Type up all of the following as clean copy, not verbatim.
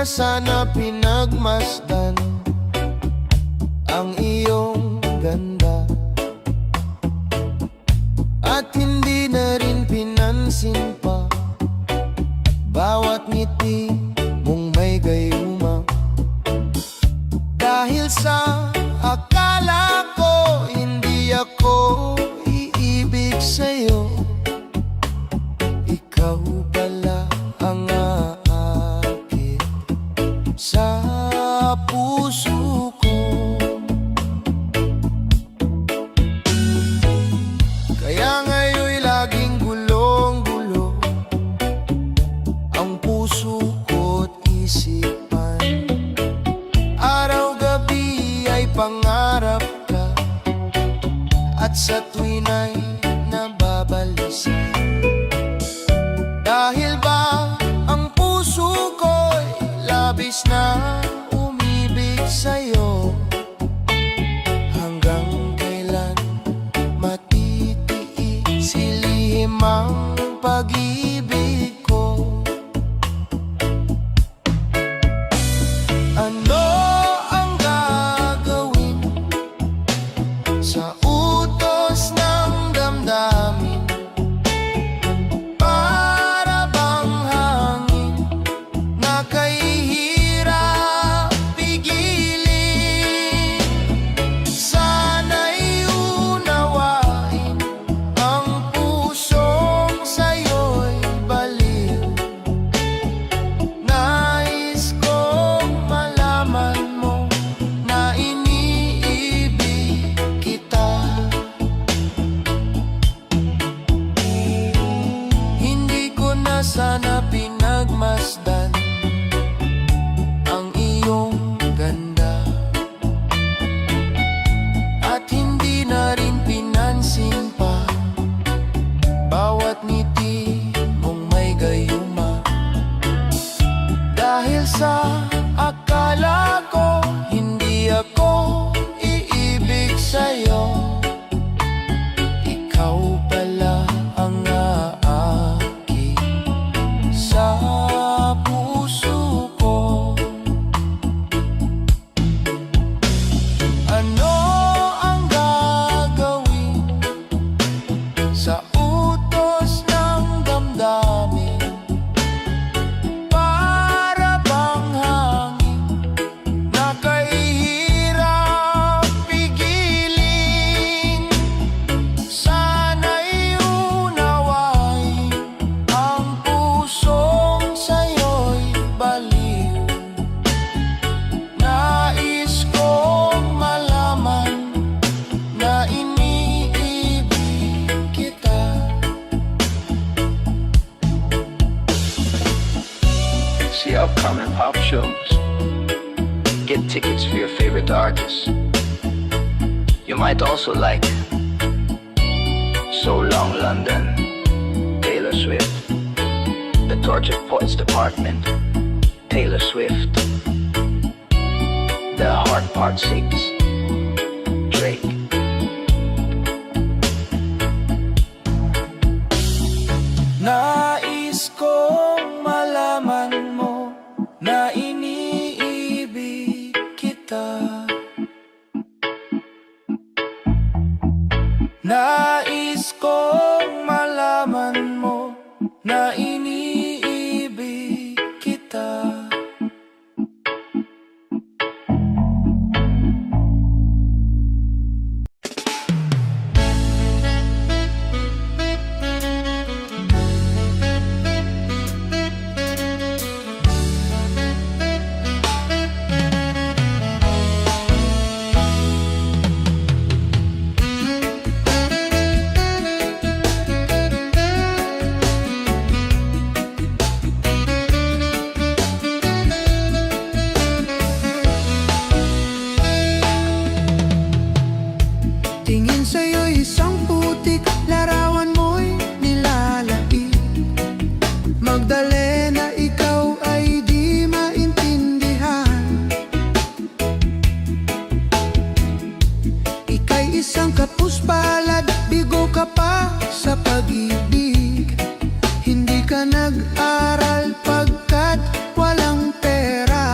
sana pinagmasdan ang iyong ganda, at hindi na rin pinansin pa bawat ngiti mong may gayuma. Dahil sa akala ko hindi ako iibig sa'yo, ikaw pala ang aakit sa puso ko. Kaya ngayon'y laging gulong-gulo ang puso ko't isipan. Araw-gabi ay pangarap ka, at sa tuwin ay nababalisa. Dahil ba ang puso ko'y labis na umibig sa'yo? Hanggang kailan matitiis silihim ang pag-ibig ko? Ano ang gagawin sa utos ng damdamin? Para bang hangin na kahihirap pigilin? Sana'y unawain ang pusong sa'yo'y baliw. Nais kong malaman mo na iniibig kita. Hindi ko na sana pinagmasdan ang iyong ganda, at hindi na rin pinansin pa bawat ngiti mong may gayuma. Dahil sa akala ko hindi ako iibig sa'yo, ikaw pala ang aakit sa puso ko. Ano ang gagawin sa utos ng damdamin? Para bang hangin na kahihirap pigilin? Sana'y unawain ang pusong sa'yo'y baliw. Nais kong malaman na iniibig kita. See upcoming pop shows. Get tickets for your favorite artists. You might also like So Long London, Taylor Swift, The Tortured Poets Department, Taylor Swift, The Heart Part 6, Drake. Nais kong malaman mo na iniibig kita. Nais kong malaman mo na iniibig kita. Tingin sa'yo isang putik, larawan mo'y nilalait. Magdalena, ikaw ay di maintindihan. Ika'y isang kapuspalad, bigo ka pa sa pag-ibig. Hindi ka nag-aral pagkat walang pera.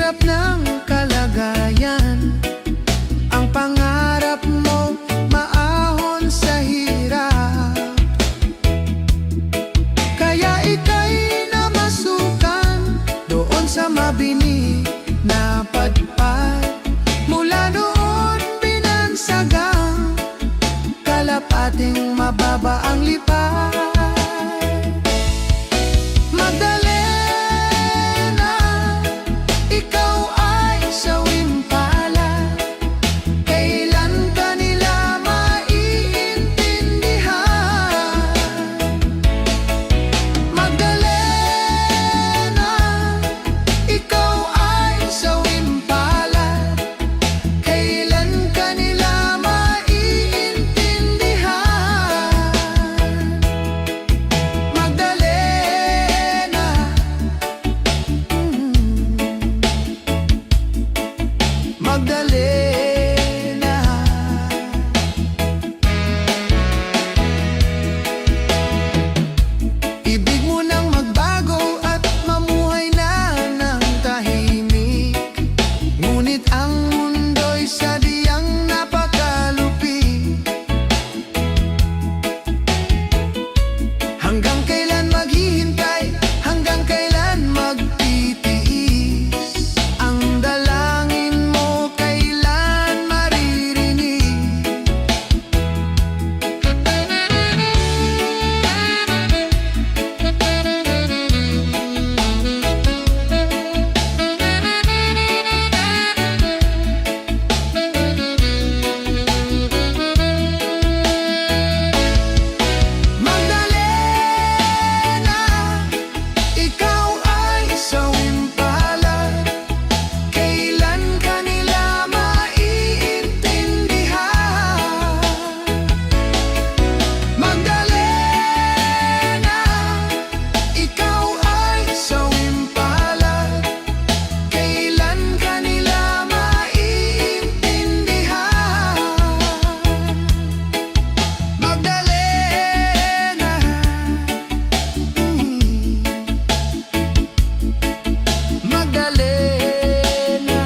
hirap ng kalagayan, ang pangarap mo maahon sa hirap. Kaya ika'y namasukan doon sa mabini na padpad. Mula noon binansagang kalapating mababa ang lipad. Magdalena, ikaw ay sawing palad. Kailan ka nila maiintindihan? Magdalena, ikaw ay sawing palad. Kailan ka nila maiintindihan? Magdalena, Magdalena. Ibig mo nang magbago at mamuhay na ng tahimik. Ngunit ang mundo'y sadyang napakalupit. Hanggang kailan maghihintay? Hanggang kailan magtitiis? Ang dalangin mo kailan maririnig? Magdalena, ikaw ay sawing palad. Kailan ka nila maiintindihan? Magdalena, ikaw ay sawing palad. Kailan ka nila maiintindihan? Magdalena, Magdalena.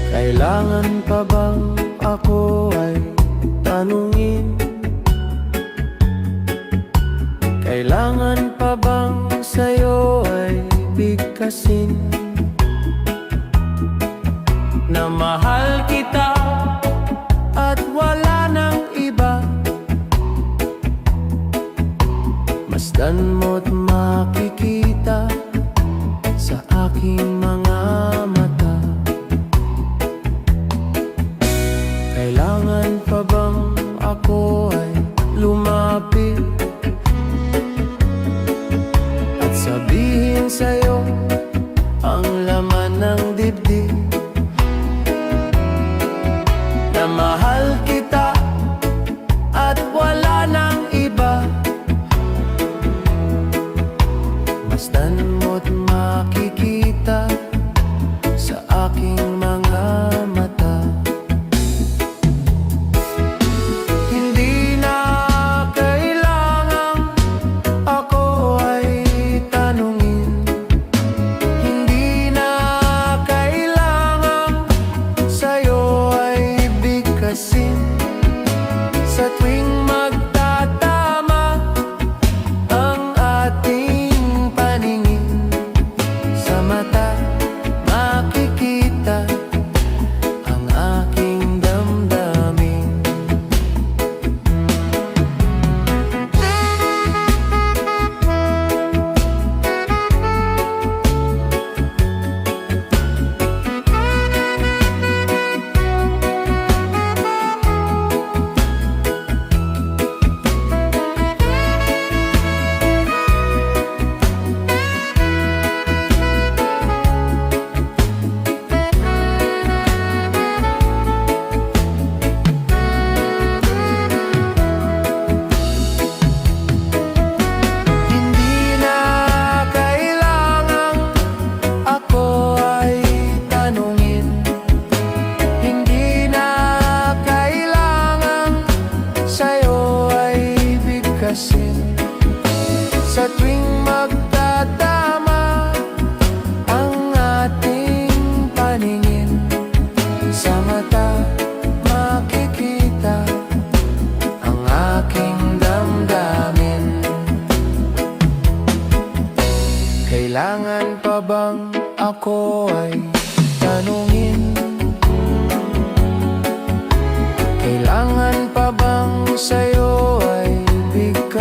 Kailangan pa bang ako ay tanungin? Kailangan pa bang sa'yo ay bigkasin? Na mahal kita at wala nang iba. Masdan mo't makikita sa aking mga mata. Kailangan pa bang ako ay lumapit at sabihin sa'yo ang laman ng dibdib?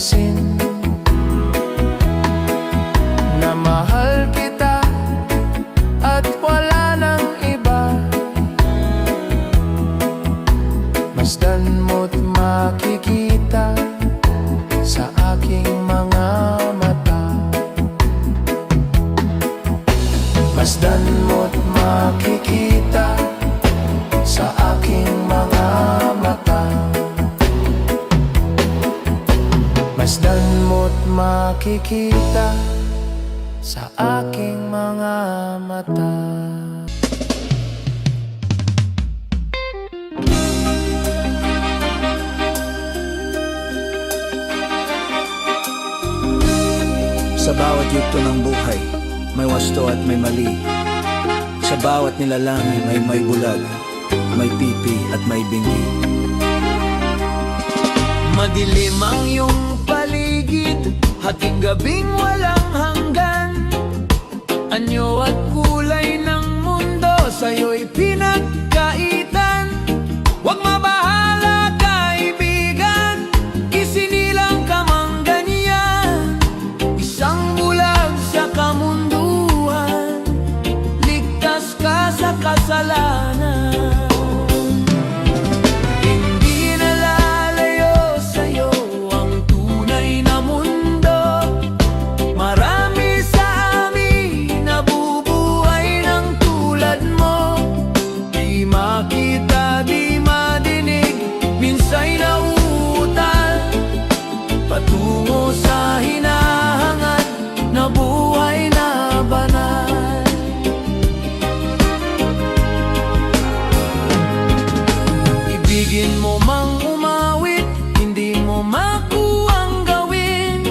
mapansin na mahal kita at wala nang iba. Masdan mo't makikita sa aking mga mata. Masdan mo't makikita sa aking mga mata. Masdan mo't makikita sa aking mga mata. Sa bawat yugto ng buhay, may wasto at may mali. Sa bawat nilalang ay may bulag, may pipi at may bingi. Madilim ang iyong paligid, hating gabing walang hanggan. Anyo at kulay ng mundo sa'yo'y pinagkaitan. Huwag mabahala kaibigan, isinilang ka mang ganyan. Isang bulag sa kamunduhan, ligtas ka sa kasalanan. Hindi nalalayo sa'yo ang tunay na mundo. Marami sa amin nabubuhay ng tulad mo. Di makita, di madinig, minsa'y nauutal patungo sa hinahangad na buhay na banal. Ibigin mo mang umawit, hindi mo makuwang gawin.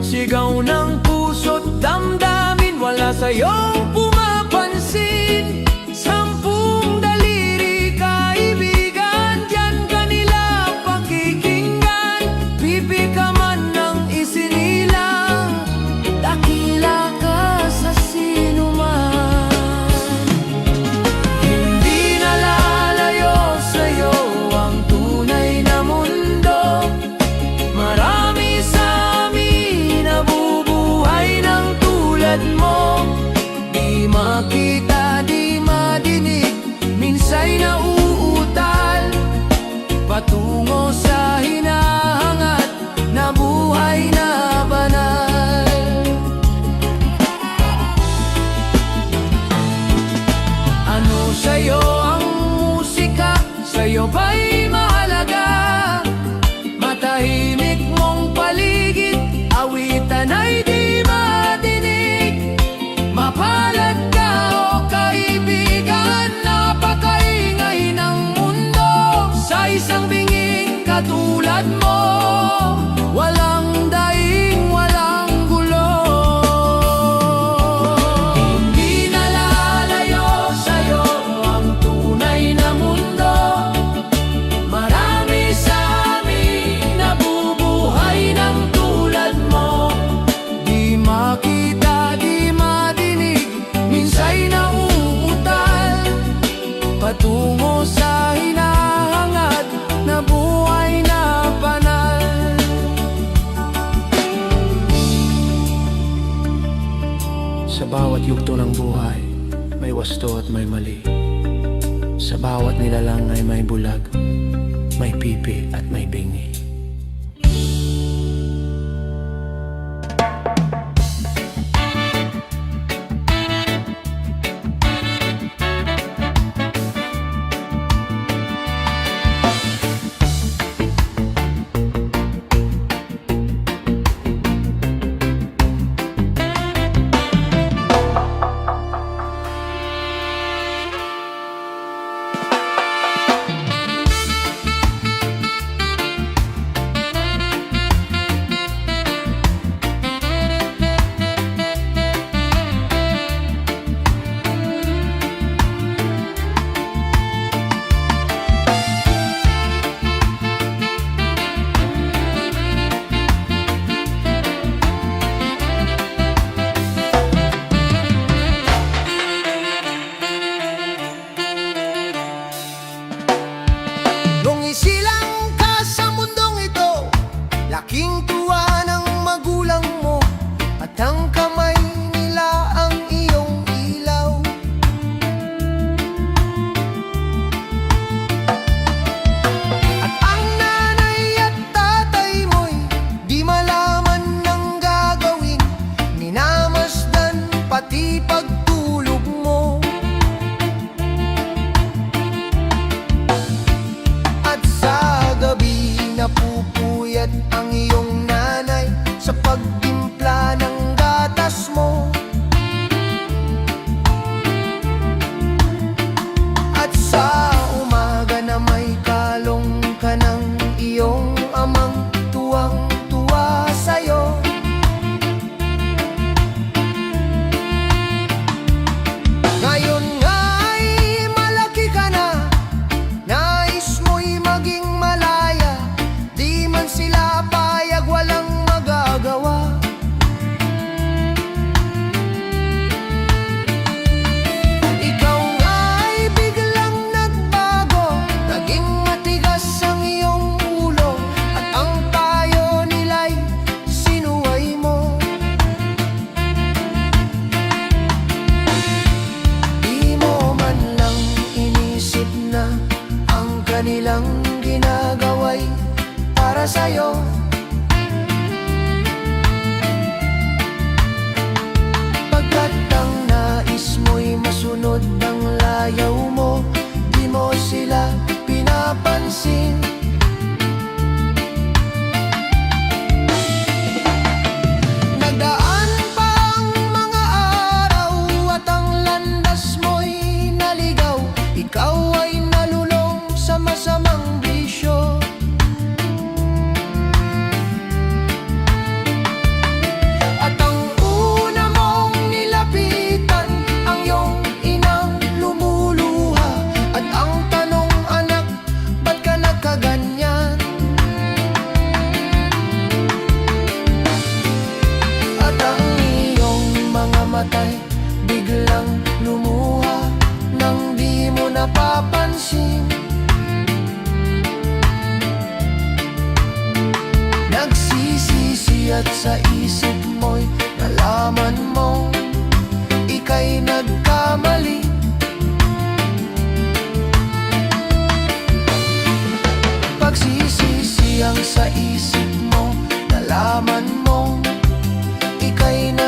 Sigaw ng puso't damdamin, wala sa'yong pumapansin. Sampung daliri kaibigan, diyan ka nila pakikinggan. Pipi ka man ng isinilang, dakila ka sa sinuman. Hindi nalalayo sa'yo ang tunay na mundo. Marami sa amin nabubuhay ng tulad mo. Di makita, di madinig, minsa'y nauutal patungo sa hinahangad na buhay na banal. Ano sa'yo ang musika? Sa'yo ba'y mahalaga? Matahimik mong paligid, awitan ay di madinig. Mapalad ka o kaibigan, napakaingay ng mundo. Sa isang binging katulad mo, walang daing, walang gulo. Hindi nalalayo sa'yo ang tunay na mundo. Marami sa amin nabubuhay ng tulad mo. Di makita, di madinig, minsa'y nauutal patungo sa hinahangad na buhay na banal. Sa bawat yugto ng buhay, may wasto at may mali. Sa bawat nilalang ay may bulag, may pipi at may bingi. sa'yo. Pagkat ang nais mo'y masunod ang layaw mo, di mo sila pinapansin. Nagdaan pa ang mga araw at ang landas mo'y naligaw. Ikaw ay nalulong sa masamang bisyo. At ang una mong nilapitan, ang iyong inang lumuluha. At ang tanong, anak, ba't ka nagkaganyan? At ang iyong mga matay biglang lumuha nang di mo napapansin. Nagsisisi at sa isip mo'y nalaman mong ika'y nagkamali. Pagsisisi ang sa isip mo, nalaman mong ika'y nagkamali.